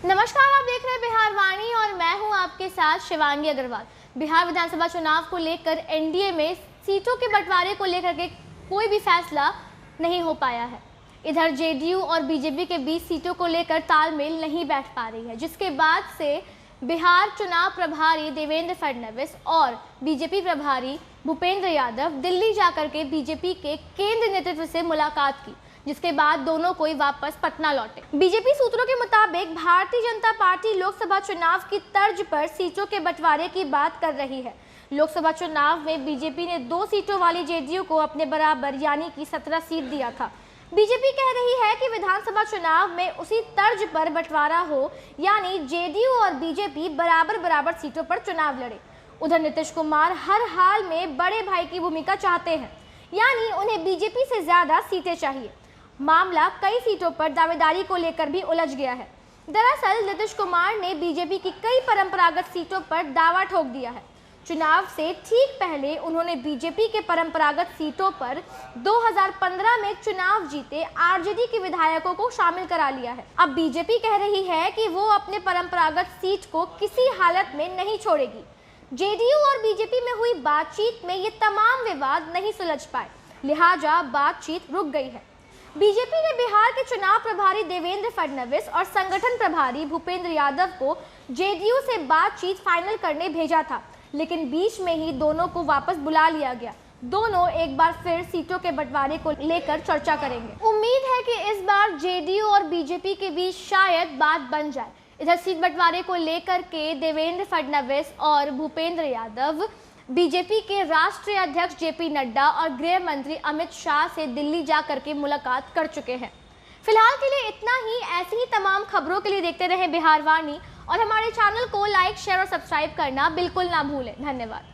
नमस्कार, आप देख रहे हैं बिहार वाणी और मैं हूं आपके साथ शिवांगी अग्रवाल। बिहार विधानसभा चुनाव को लेकर एनडीए में सीटों के बंटवारे को लेकर के कोई भी फैसला नहीं हो पाया है। इधर जेडीयू और बीजेपी के बीच सीटों को लेकर तालमेल नहीं बैठ पा रही है, जिसके बाद से बिहार चुनाव प्रभारी देवेंद्र फडणवीस और बीजेपी प्रभारी भूपेंद्र यादव दिल्ली जाकर के बीजेपी के केंद्र नेतृत्व से मुलाकात की, जिसके बाद दोनों कोई वापस पटना लौटे। बीजेपी सूत्रों के मुताबिक भारतीय जनता पार्टी लोकसभा चुनाव की तर्ज पर सीटों के बंटवारे की बात कर रही है। लोकसभा चुनाव में बीजेपी ने 2 सीटों वाली जेडीयू को अपने बराबर यानी कि 17 सीट दिया था। बीजेपी कह रही है कि विधानसभा चुनाव में उसी तर्ज पर बंटवारा हो, यानी जेडीयू और बीजेपी बराबर बराबर सीटों पर चुनाव लड़े। उधर नीतीश कुमार हर हाल में बड़े भाई की भूमिका चाहते हैं, यानी उन्हें बीजेपी से ज्यादा सीटें चाहिए। मामला कई सीटों पर दावेदारी को लेकर भी उलझ गया है। दरअसल नीतीश कुमार ने बीजेपी की कई परंपरागत सीटों पर दावा ठोक दिया है। चुनाव से ठीक पहले उन्होंने बीजेपी के परंपरागत सीटों पर 2015 में चुनाव जीते आरजेडी के विधायकों को शामिल करा लिया है। अब बीजेपी कह रही है कि वो अपने परंपरागत सीट को किसी हालत में नहीं छोड़ेगी। जेडीयू और बीजेपी में हुई बातचीत में ये तमाम विवाद नहीं सुलझ पाए, लिहाजा बातचीत रुक गई है। बीजेपी ने बिहार के चुनाव प्रभारी देवेंद्र फडणवीस और संगठन प्रभारी भूपेंद्र यादव को जेडीयू से बातचीत फाइनल करने भेजा था, लेकिन बीच में ही दोनों को वापस बुला लिया गया। दोनों एक बार फिर सीटों के बंटवारे को लेकर चर्चा करेंगे। उम्मीद है कि इस बार जेडीयू और बीजेपी के बीच शायद बात बन जाए। इधर सीट बंटवारे को लेकर के देवेंद्र फडणवीस और भूपेंद्र यादव बीजेपी के राष्ट्रीय अध्यक्ष जेपी नड्डा और गृह मंत्री अमित शाह से दिल्ली जाकर के मुलाकात कर चुके हैं। फिलहाल के लिए इतना ही। ऐसी ही तमाम खबरों के लिए देखते रहें बिहार वाणी और हमारे चैनल को लाइक, शेयर और सब्सक्राइब करना बिल्कुल ना भूलें। धन्यवाद।